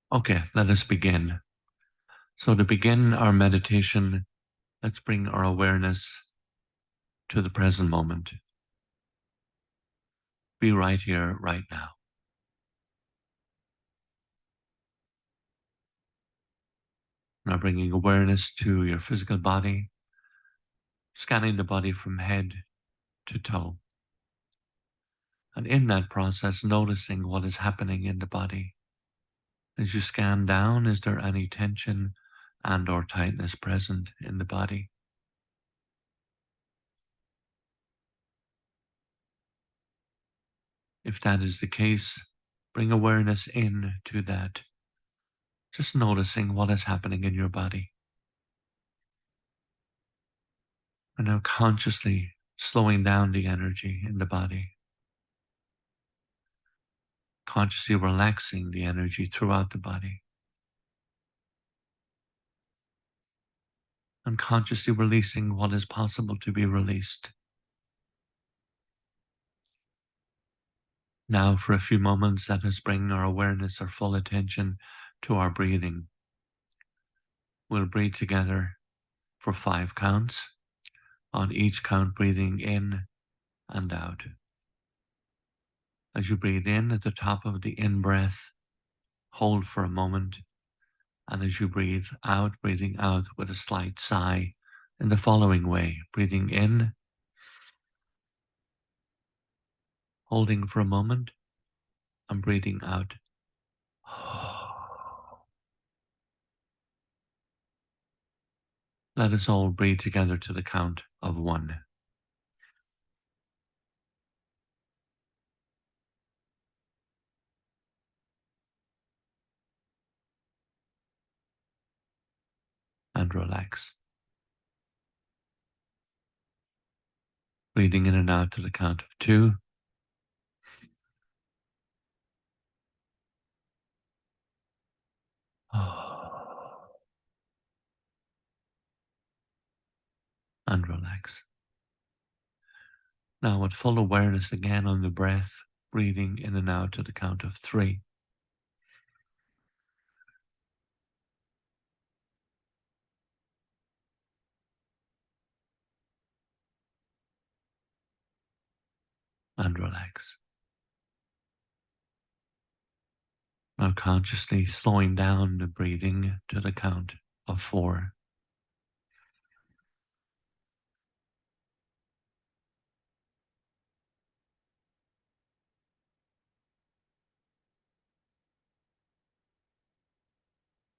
Okay, let us begin. So to begin our meditation, let's bring our awareness to the present moment. Be right here, right now. Now bringing awareness to your physical body, scanning the body from head to toe. And in that process, noticing what is happening in the body. As you scan down, is there any tension and or tightness present in the body? If that is the case, bring awareness in to that. Just noticing what is happening in your body. And now consciously slowing down the energy in the body, consciously relaxing the energy throughout the body, and consciously releasing what is possible to be released. Now, for a few moments, let us bring our awareness, our full attention to our breathing. We'll breathe together for 5 counts. On each count, breathing in and out. As you breathe in at the top of the in-breath, hold for a moment. And as you breathe out, breathing out with a slight sigh in the following way. Breathing in, holding for a moment, and breathing out. Let us all breathe together to the count of 1. And relax. Breathing in and out to the count of 2. And relax. Now with full awareness again on the breath, breathing in and out to the count of 3. And relax. Now consciously slowing down the breathing to the count of 4.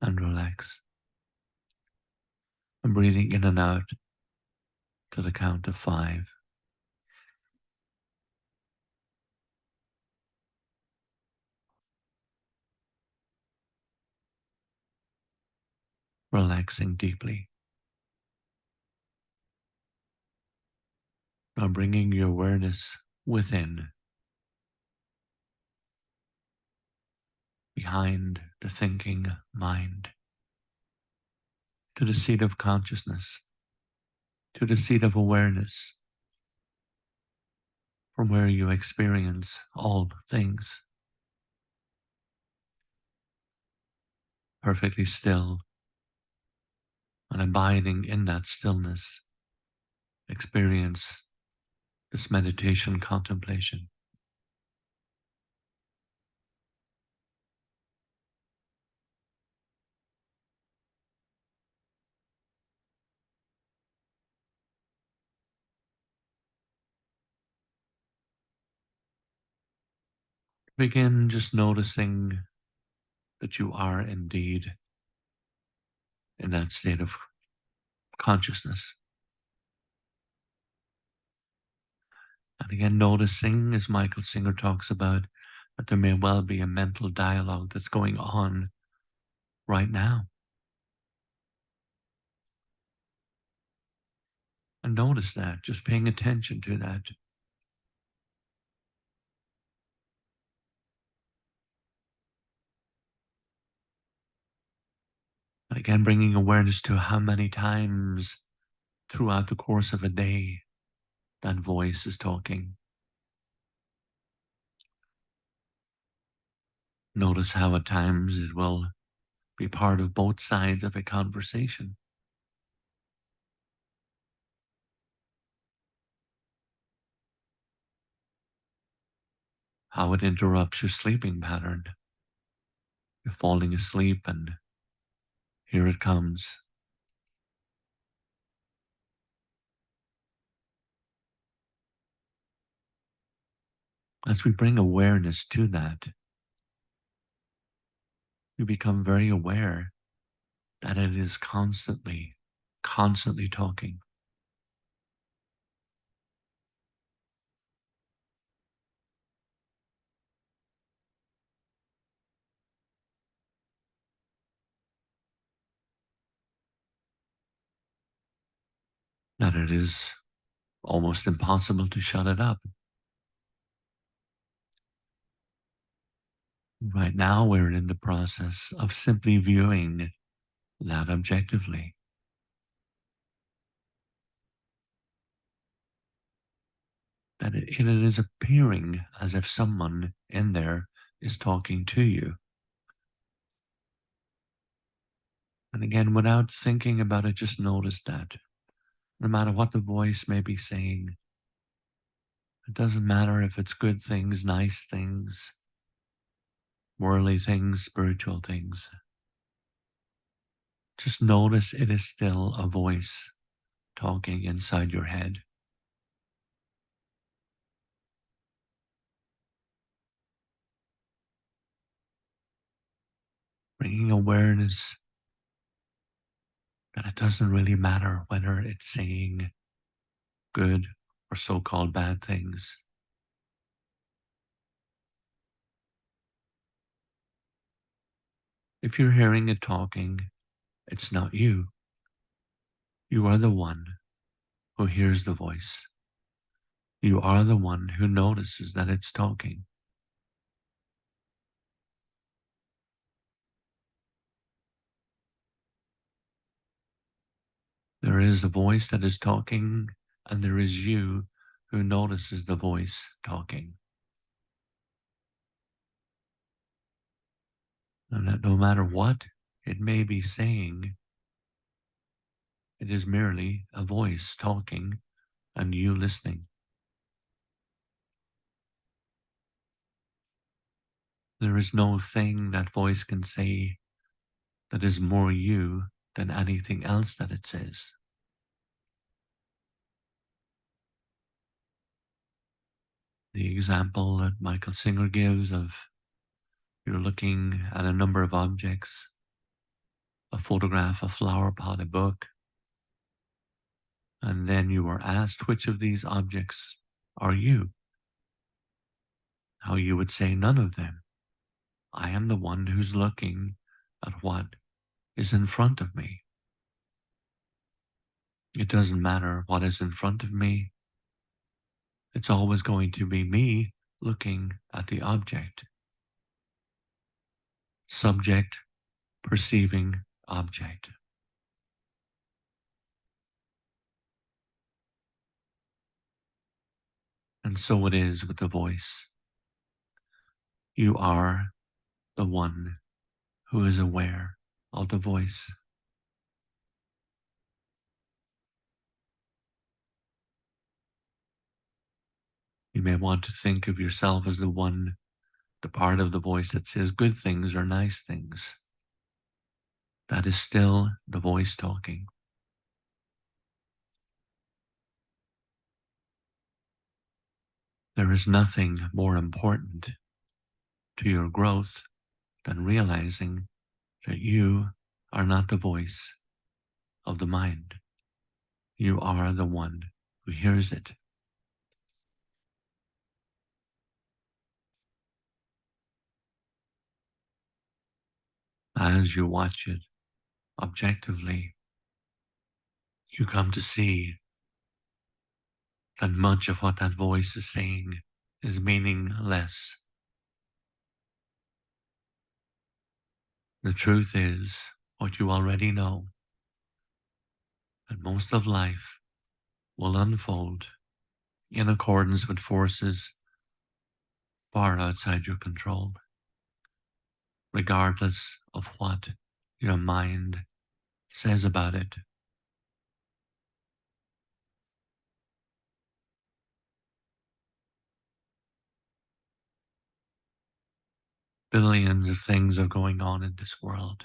And relax. And breathing in and out to the count of 5. Relaxing deeply. Now bringing your awareness within, behind the thinking mind, to the seat of consciousness, to the seat of awareness, from where you experience all things, perfectly still, and abiding in that stillness, experience this meditation contemplation. Begin just noticing that you are indeed in that state of consciousness. And again, noticing, as Michael Singer talks about, that there may well be a mental dialogue that's going on right now. And notice that, just paying attention to that. And again, bringing awareness to how many times throughout the course of a day that voice is talking. Notice how at times it will Be part of both sides of a conversation. How it interrupts your sleeping pattern. You're falling asleep and here it comes. As we bring awareness to that, we become very aware that it is constantly talking. That it is almost impossible to shut it up. Right now, we're in the process of simply viewing that objectively. That it is appearing as if someone in there is talking to you. And again, without thinking about it, just notice that no matter what the voice may be saying, it doesn't matter if it's good things, nice things, worldly things, spiritual things. Just notice it is still a voice talking inside your head. Bringing awareness that it doesn't really matter whether it's saying good or so-called bad things. If you're hearing it talking, it's not you. You are the one who hears the voice. You are the one who notices that it's talking. There is a voice that is talking, and there is you who notices the voice talking. And that no matter what it may be saying, it is merely a voice talking and you listening. There is no thing that voice can say that is more you than anything else that it says. The example that Michael Singer gives of you're looking at a number of objects, a photograph, a flower pot, a book, and then you are asked which of these objects are you? How you would say none of them. I am the one who's looking at what is in front of me. It doesn't matter what is in front of me. It's always going to be me looking at the object. Subject, perceiving object. And so it is with the voice. You are the one who is aware of the voice. You may want to think of yourself as the part of the voice that says good things or nice things. That is still the voice talking. There is nothing more important to your growth than realizing that you are not the voice of the mind. You are the one who hears it. As you watch it objectively, you come to see that much of what that voice is saying is meaningless. The truth is what you already know, that most of life will unfold in accordance with forces far outside your control, regardless of what your mind says about it. Billions of things are going on in this world.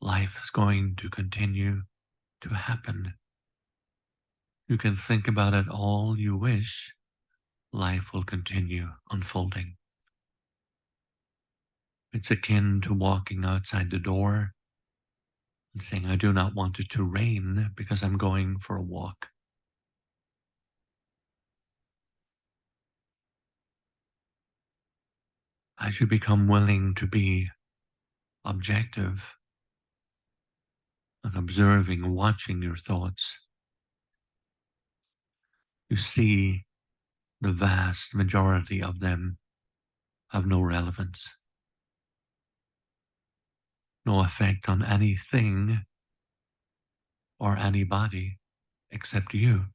Life is going to continue to happen. You can think about it all you wish. Life will continue unfolding. It's akin to walking outside the door and saying, I do not want it to rain because I'm going for a walk. As you become willing to be objective and observing, watching your thoughts, you see the vast majority of them have no relevance, no effect on anything or anybody except you,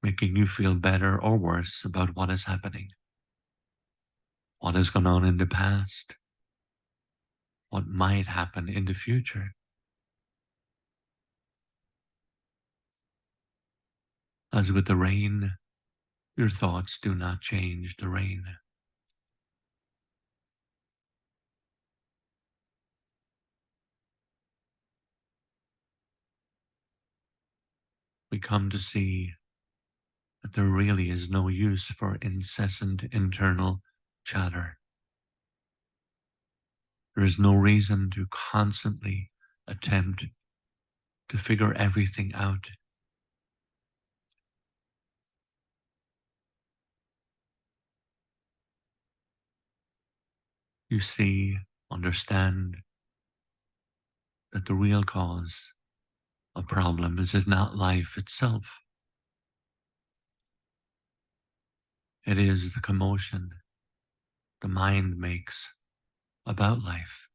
making you feel better or worse about what is happening, what has gone on in the past, what might happen in the future. As with the rain, your thoughts do not change the rain. We come to see that there really is no use for incessant internal chatter. There is no reason to constantly attempt to figure everything out. You see, understand that the real cause of problems is not life itself. It is the commotion the mind makes about life.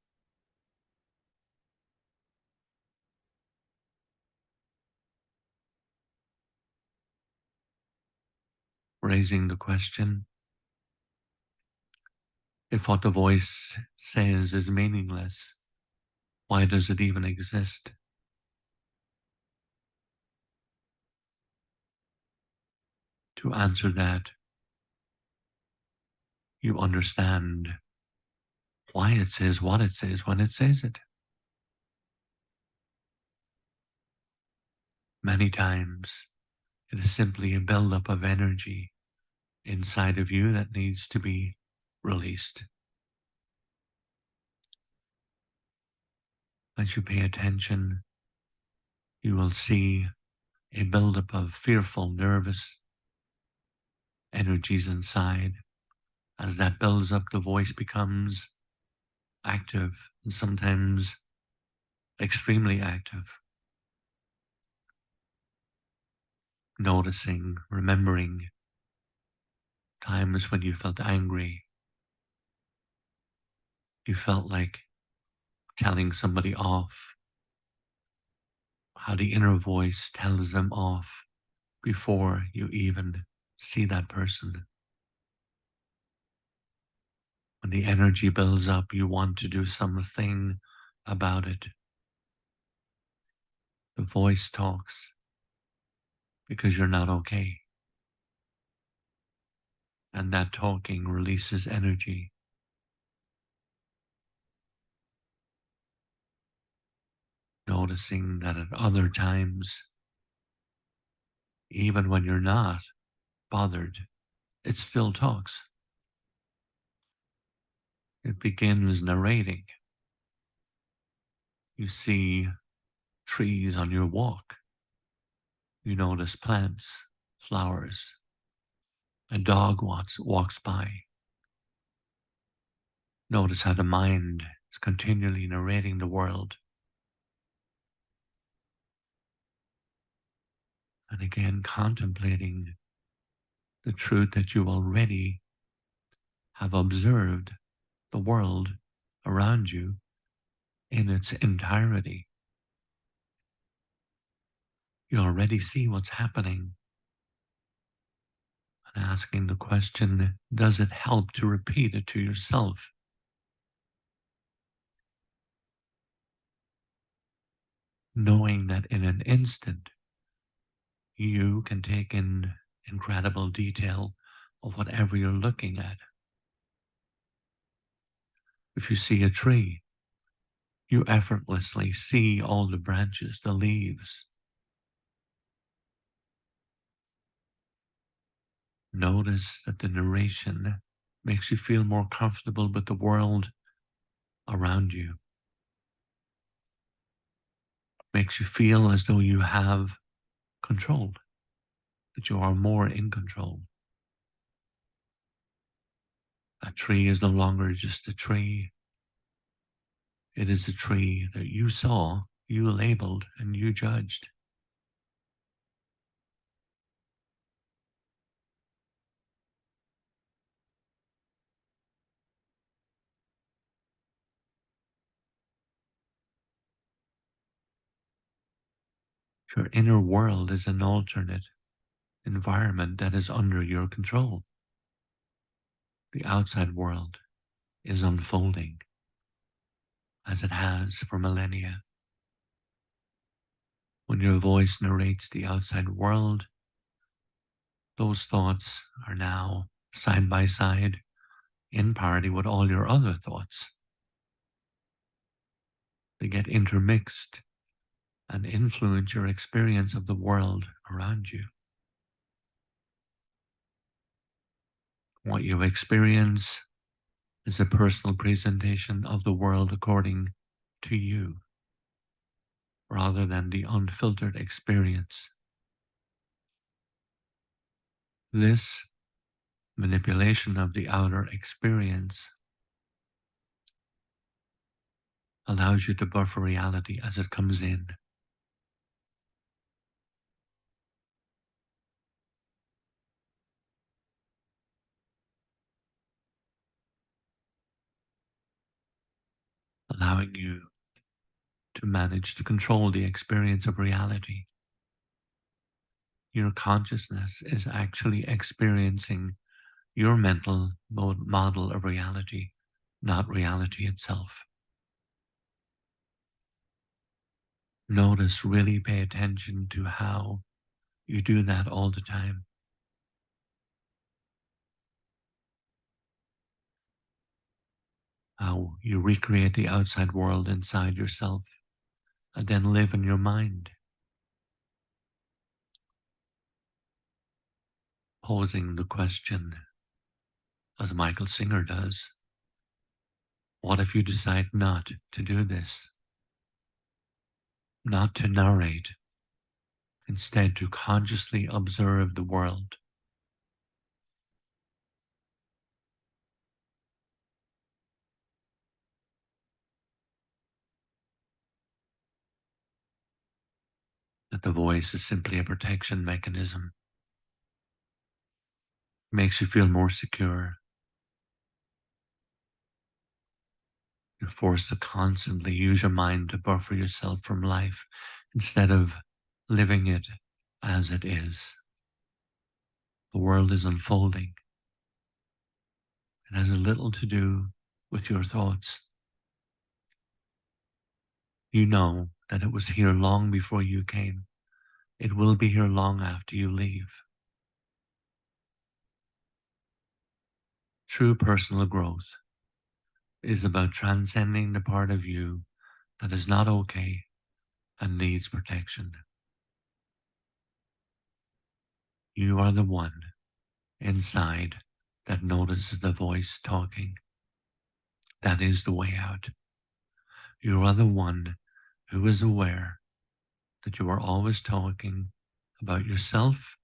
Raising the question, if what the voice says is meaningless, why does it even exist? To answer that, you understand why it says what it says when it says it. Many times, it is simply a buildup of energy inside of you that needs to be released. As you pay attention, you will see a buildup of fearful, nervous energies inside. As that builds up, the voice becomes active and sometimes extremely active. Noticing, remembering times when you felt angry, you felt like telling somebody off, how the inner voice tells them off before you even see that person. When the energy builds up, you want to do something about it. The voice talks because you're not okay. And that talking releases energy. Noticing that at other times, even when you're not bothered, it still talks. It begins narrating. You see trees on your walk. You notice plants, flowers. A dog walks by. Notice how the mind is continually narrating the world. And again, contemplating the truth that you already have observed the world around you in its entirety. You already see what's happening. And asking the question, does it help to repeat it to yourself? Knowing that in an instant, you can take in incredible detail of whatever you're looking at. If you see a tree, you effortlessly see all the branches, the leaves. Notice that the narration makes you feel more comfortable with the world around you. Makes you feel as though you have control, that you are more in control. A tree is no longer just a tree. It is a tree that you saw, you labeled, and you judged. Your inner world is an alternate environment that is under your control. The outside world is unfolding as it has for millennia. When your voice narrates the outside world, those thoughts are now side by side in parity with all your other thoughts. They get intermixed and influence your experience of the world around you. What you experience is a personal presentation of the world according to you, rather than the unfiltered experience. This manipulation of the outer experience allows you to buffer reality as it comes in. Allowing you to manage to control the experience of reality. Your consciousness is actually experiencing your mental model of reality, not reality itself. Notice, really pay attention to how you do that all the time. How you recreate the outside world inside yourself and then live in your mind, posing the question, as Michael Singer does, what if you decide not to do this? Not to narrate, instead to consciously observe the world. That the voice is simply a protection mechanism. Makes you feel more secure. You're forced to constantly use your mind to buffer yourself from life instead of living it as it is. The world is unfolding. It has a little to do with your thoughts. You know that it was here long before you came. It will be here long after you leave. True personal growth is about transcending the part of you that is not okay and needs protection. You are the one inside that notices the voice talking. That is the way out. You are the one who is aware that you are always talking about yourself,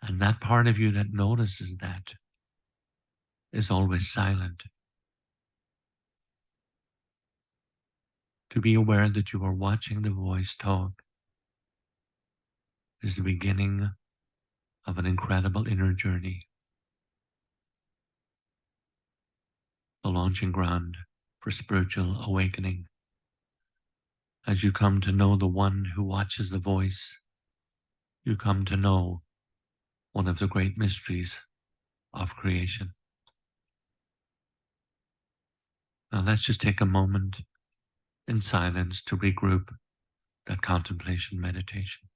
and that part of you that notices that is always silent. To be aware that you are watching the voice talk is the beginning of an incredible inner journey, the launching ground for spiritual awakening. As you come to know the one who watches the voice, you come to know one of the great mysteries of creation. Now let's just take a moment in silence to regroup that contemplation meditation.